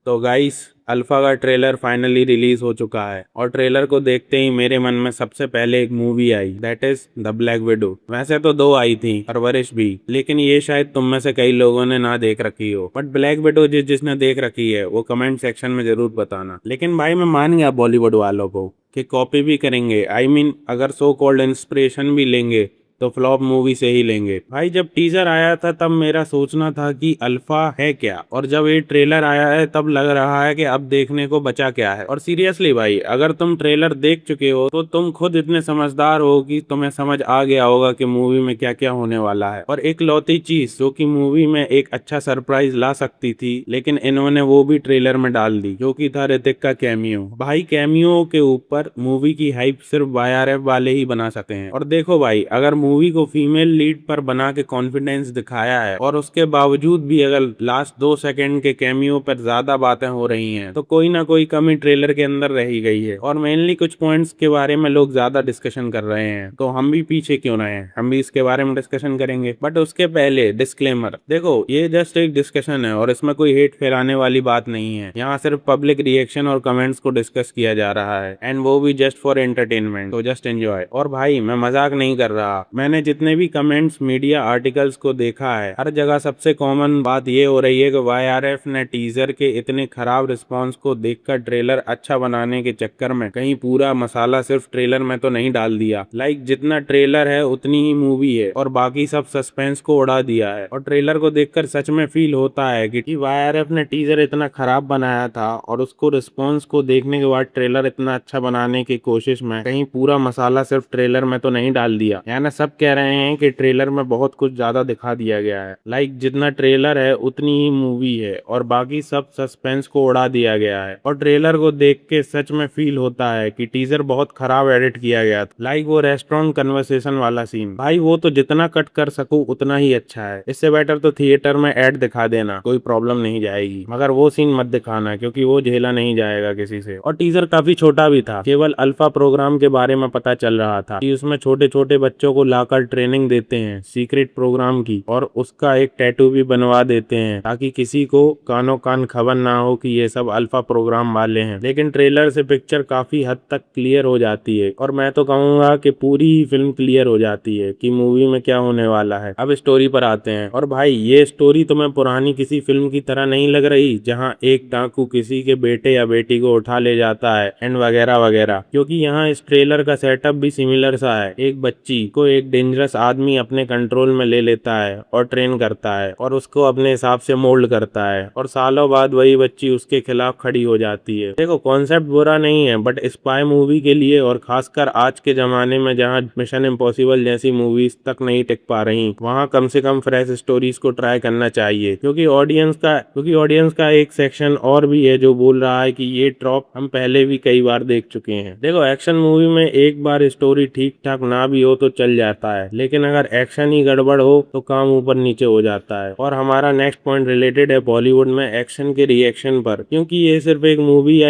तो guys, alpha का trailer finally release हो चुका है और ट्रेलर को देखते ही मेरे मन में सबसे पहले एक movie I, that is the black window. वैसे तो दो आई थी, परवरिश भी, लेकिन ये शायद तुम में से कई लोगों ने ना देख रखी हो। बट ब्लैक विडो जिसने देख रखी है वो कमेंट सेक्शन में जरूर बताना। लेकिन भाई मैं मान गया बॉलीवुड वालों को कि कॉपी भी करेंगे, आई मीन अगर सो कॉल्ड इंस्पिरेशन भी लेंगे तो फ्लॉप मूवी से ही लेंगे। भाई जब टीजर आया था तब मेरा सोचना था कि अल्फा है क्या, और जब ये ट्रेलर आया है तब लग रहा है कि अब देखने को बचा क्या है। और सीरियसली भाई, अगर तुम ट्रेलर देख चुके हो तो तुम खुद इतने समझदार हो कि तुम्हें समझ आ गया होगा कि मूवी में क्या क्या होने वाला है। और एक लौती चीज जो कि मूवी में एक अच्छा सरप्राइज ला सकती थी, लेकिन इन्होंने वो भी ट्रेलर में डाल दी, जो कि था ऋतिक का कैमियो। भाई कैमियो के ऊपर मूवी की हाइप सिर्फ वाईआरएफ वाले ही बना सकते हैं। और देखो भाई, अगर मूवी को फीमेल लीड पर बना के कॉन्फिडेंस दिखाया है और उसके बावजूद भी अगर लास्ट 2 सेकंड के कैमियो पर ज्यादा बातें हो रही हैं तो कोई ना कोई कमी ट्रेलर के अंदर रह ही गई है। और मेनली कुछ पॉइंट्स के बारे में लोग ज्यादा डिस्कशन कर रहे हैं, तो हम भी पीछे क्यों रहे हैं, हम भी इसके बारे में डिस्कशन करेंगे। बट उसके पहले डिस्क्लेमर, देखो ये जस्ट एक डिस्कशन है और इसमें कोई हेट फैलाने वाली बात नहीं है। यहाँ सिर्फ पब्लिक रिएक्शन और कमेंट्स को डिस्कस किया जा रहा है, एंड वो भी जस्ट फॉर एंटरटेनमेंट, तो जस्ट एंजॉय। और भाई मैं मजाक नहीं कर रहा, मैंने जितने भी कमेंट्स मीडिया आर्टिकल्स को देखा है, हर जगह सबसे कॉमन बात ये हो रही है कि वाईआरएफ ने टीजर के इतने खराब रिस्पांस को देखकर ट्रेलर अच्छा बनाने के चक्कर में कहीं पूरा मसाला सिर्फ ट्रेलर में तो नहीं डाल दिया। लाइक जितना ट्रेलर है उतनी ही मूवी है, और बाकी सब सस्पेंस को उड़ा दिया है। और ट्रेलर को देखकर सच में फील होता है कि वाईआरएफ ने टीजर इतना खराब बनाया था और उसको रिस्पॉन्स को देखने के बाद ट्रेलर इतना अच्छा बनाने की कोशिश में कहीं पूरा मसाला सिर्फ ट्रेलर में तो नहीं डाल दिया। यानी सब कह रहे हैं कि ट्रेलर में बहुत कुछ ज्यादा दिखा दिया गया है। लाइक जितना ट्रेलर है उतनी ही मूवी है, और बाकी सब सस्पेंस को उड़ा दिया गया है। और ट्रेलर को देख के सच में फील होता है कि टीजर बहुत खराब एडिट किया गया था। लाइक वो रेस्टोरेंट कन्वर्सेशन वाला सीन, भाई वो तो जितना कट कर सकूं उतना ही अच्छा है। इससे बेटर तो थिएटर में एड दिखा देना, कोई प्रॉब्लम नहीं जाएगी, मगर वो सीन मत दिखाना क्योंकि वो झेला नहीं जाएगा किसी से। और टीजर काफी छोटा भी था, केवल अल्फा प्रोग्राम के बारे में पता चल रहा था कि उसमें छोटे छोटे बच्चों को लाकर ट्रेनिंग देते हैं सीक्रेट प्रोग्राम की, और उसका एक टैटू भी बनवा देते हैं ताकि किसी को कानो कान खबर ना हो कि ये सब अल्फा प्रोग्राम वाले हैं। लेकिन ट्रेलर से पिक्चर काफी हद तक क्लियर हो जाती है, और मैं तो कहूंगा कि पूरी ही फिल्म क्लियर हो जाती है कि मूवी में क्या होने वाला है। अब स्टोरी पर आते हैं, और भाई ये स्टोरी तुम्हें पुरानी किसी फिल्म की तरह नहीं लग रही जहाँ एक डाकू किसी के बेटे या बेटी को उठा ले जाता है एंड वगैरह वगैरह, क्योंकि यहाँ इस ट्रेलर का सेटअप भी सिमिलर सा है। एक बच्ची को एक डेंजरस आदमी अपने कंट्रोल में ले लेता है और ट्रेन करता है और उसको अपने हिसाब से मोल्ड करता है, और सालों बाद वही बच्ची उसके खिलाफ खड़ी हो जाती है। देखो कॉन्सेप्ट बुरा नहीं है, बट स्पाई मूवी के लिए और खासकर आज के जमाने में जहाँ मिशन इम्पॉसिबल जैसी मूवीज तक नहीं टिक पा रही, वहाँ कम से कम फ्रेश स्टोरीज को ट्राई करना चाहिए। क्योंकि ऑडियंस का एक सेक्शन और भी है जो बोल रहा है कि ये ट्रॉप हम पहले भी कई बार देख चुके हैं। देखो एक्शन मूवी में एक बार स्टोरी ठीक ठाक ना भी हो तो चल जाता है, लेकिन अगर एक्शन ही गड़बड़ हो तो काम ऊपर नीचे हो जाता है। और हमारा नेक्स्ट पॉइंट रिलेटेड है बॉलीवुड में एक्शन के रिएक्शन पर, क्योंकि ये सिर्फ एक मूवी या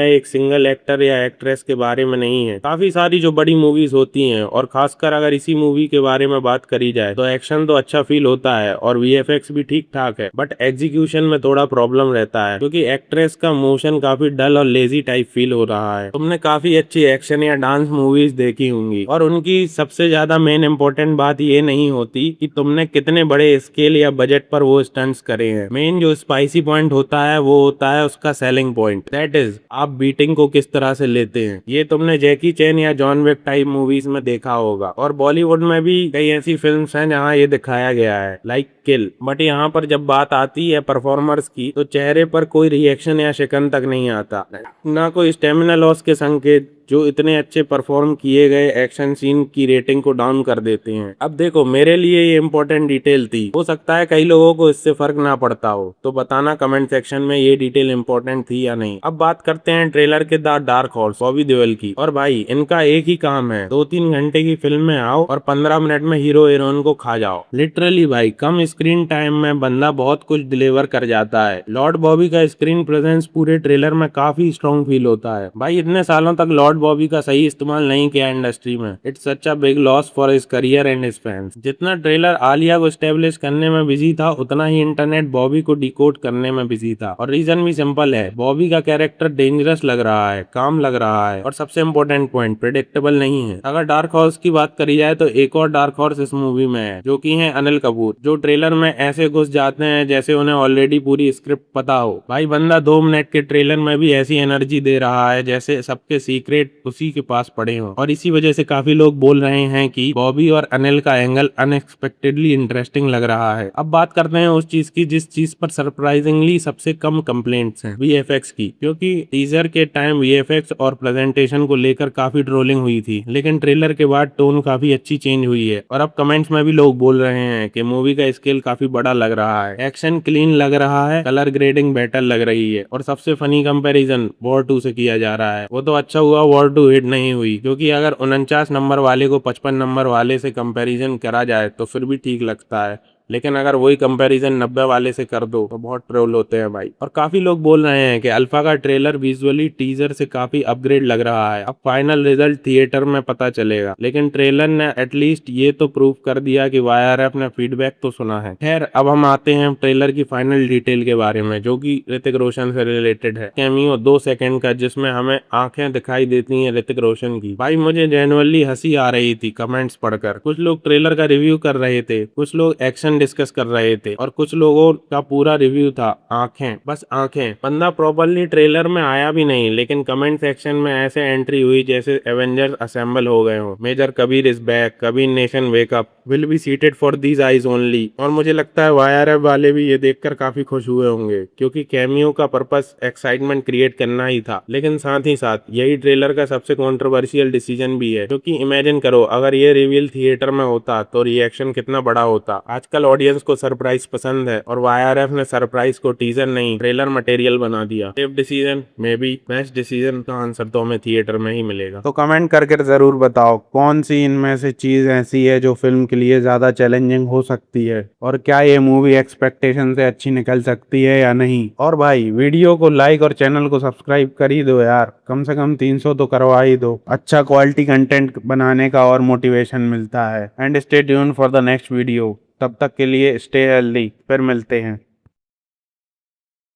एक सिंगल एक्टर या एक्ट्रेस के बारे में नहीं है। काफी सारी जो बड़ी मूवीज होती हैं, और खासकर अगर इसी मूवी के बारे में बात करी जाए तो एक्शन तो अच्छा फील होता है और वीएफएक्स भी ठीक ठाक है, बट एग्जीक्यूशन में थोड़ा प्रॉब्लम रहता है क्योंकि एक्ट्रेस का मोशन काफी डल और लेजी टाइप फील हो रहा है। तुमने काफी अच्छी एक्शन या डांस मूवीज देखी होंगी, और उनकी सबसे ज्यादा मेन इंपॉर्टेंट बात ये नहीं होती कि तुमने कितने बड़े स्केल या बजट पर वो स्टंट्स करे हैं। मेन जो स्पाइसी पॉइंट होता है वो होता है उसका सेलिंग पॉइंट, दैट इज आप बीटिंग को किस तरह से लेते हैं। ये तुमने जैकी चैन या जॉन विक टाइप मूवीज में देखा होगा, और बॉलीवुड में भी कई ऐसी फिल्म्स हैं जहाँ ये दिखाया गया है, लाइक किल। बट यहाँ पर जब बात आती है परफॉर्मर्स की तो चेहरे पर कोई रिएक्शन या शिकन तक नहीं आता, ना कोई स्टेमिना लॉस के संकेत, जो इतने अच्छे परफॉर्म किए गए एक्शन सीन की रेटिंग को डाउन कर देते हैं। अब देखो मेरे लिए ये इंपॉर्टेंट डिटेल थी, हो सकता है कई लोगों को इससे फर्क ना पड़ता हो, तो बताना कमेंट सेक्शन में ये डिटेल इंपॉर्टेंट थी या नहीं। अब बात करते हैं ट्रेलर के the dark horse Bobby Deol की। और भाई इनका एक ही काम है, 2-3 घंटे की फिल्म में आओ और 15 मिनट में हीरो हीरोइन को खा जाओ। लिटरली भाई कम स्क्रीन टाइम में बंदा बहुत कुछ डिलीवर कर जाता है। लॉर्ड बॉबी का स्क्रीन प्रेजेंस पूरे ट्रेलर में काफी स्ट्रॉन्ग फील होता है। भाई इतने सालों तक लॉर्ड बॉबी का सही इस्तेमाल नहीं किया इंडस्ट्री में। It's such a big loss for his career and his fans. जितना ट्रेलर आलिया को स्टेब्लिश करने में बिजी था, उतना ही इंटरनेट बॉबी को डिकोड करने में बिजी था। और रीजन भी सिंपल है, बॉबी का कैरेक्टर डेंजरस लग रहा है, काम लग रहा है, और सबसे इम्पोर्टेंट पॉइंट, प्रेडिक्टेबल नहीं है। अगर डार्क हॉर्स की बात करी जाए तो एक और डार्क हॉर्स इस मूवी में है, जो कि है अनिल कपूर, जो ट्रेलर में ऐसे घुस जाते हैं जैसे उन्हें ऑलरेडी पूरी स्क्रिप्ट पता हो। भाई बंदा 2 मिनट के ट्रेलर में भी ऐसी एनर्जी दे रहा है जैसे सबके सीक्रेट उसी के पास पड़े हों। और इसी वजह से काफी लोग बोल रहे हैं कि बॉबी और अनिल का एंगल अनएक्सपेक्टेडली इंटरेस्टिंग लग रहा है। अब बात करते हैं उस चीज की जिस चीज पर सरप्राइजिंगली सबसे कम कंप्लेंट्स हैं, वीएफएक्स की। क्योंकि टीजर के टाइम वीएफएक्स और प्रेजेंटेशन को लेकर काफी ट्रोलिंग हुई थी, लेकिन ट्रेलर के बाद टोन काफी अच्छी चेंज हुई है। और अब कमेंट्स में भी लोग बोल रहे हैं कि मूवी का स्केल काफी बड़ा लग रहा है, एक्शन क्लीन लग रहा है, कलर ग्रेडिंग बेटर लग रही है। और सबसे फनी कंपैरिजन वॉर 2 से किया जा रहा है। वो तो अच्छा हुआ वॉर 2 हिट नहीं हुई, क्योंकि अगर 49 नंबर वाले को 55 नंबर वाले से कंपैरिजन करा जाए तो फिर भी ठीक लगता है, लेकिन अगर वही कंपैरिजन 90 वाले से कर दो तो बहुत ट्रोल होते हैं भाई। और काफी लोग बोल रहे हैं कि अल्फा का ट्रेलर विजुअली टीजर से काफी अपग्रेड लग रहा है। अब फाइनल रिजल्ट थिएटर में पता चलेगा, लेकिन ट्रेलर ने एटलीस्ट ये तो प्रूव कर दिया कि वाईआरएफ ने फीडबैक तो सुना है। खैर, अब हम आते हैं ट्रेलर की फाइनल डिटेल के बारे में, जो कि ऋतिक रोशन से रिलेटेड है। कैमियो 2 सेकंड का, जिसमें हमें आंखें दिखाई देती हैं ऋतिक रोशन की। भाई मुझे जेन्युइनली हंसी आ रही थी कमेंट्स पढ़कर। कुछ लोग ट्रेलर का रिव्यू कर रहे थे, कुछ लोग एक्शन डिस्कस कर रहे थे, और कुछ लोगों का पूरा रिव्यू था आंखें, बस आंखें। बंदा प्रॉपरली ट्रेलर में आया भी नहीं, लेकिन कमेंट सेक्शन में ऐसे एंट्री हुई जैसे एवेंजर्स असेंबल हो गए हो। Major Kabir is back, Kabir nation wake up, will be seated for these eyes only. और मुझे लगता है वाईआरएफ वाले भी ये देखकर काफी खुश हुए होंगे, क्योंकि कैमियो का पर्पस एक्साइटमेंट क्रिएट करना ही था। लेकिन साथ ही साथ यही ट्रेलर का सबसे कंट्रोवर्शियल डिसीजन भी है, क्योंकि इमेजिन करो अगर ये रिवील थिएटर में होता तो रिएक्शन कितना बड़ा होता। आजकल ऑडियंस को सरप्राइज पसंद है, और वाईआरएफ ने सरप्राइज को टीजर नहीं ट्रेलर मटेरियल बना दिया। Safe decision, may be best decision का आंसर तो हमें थिएटर में ही मिलेगा। तो कमेंट करके जरूर बताओ कौन सी इनमें से चीज ऐसी है जो फिल्म के लिए ज्यादा चैलेंजिंग हो सकती है, और क्या ये मूवी एक्सपेक्टेशन से अच्छी निकल सकती है या नहीं। और भाई वीडियो को लाइक और चैनल को सब्सक्राइब कर ही दो यार, कम से कम 300 तो करवा ही दो। अच्छा क्वालिटी कंटेंट बनाने का और मोटिवेशन मिलता है। And stay tuned for the next video. तब तक के लिए स्टे हेल्दी, फिर मिलते हैं।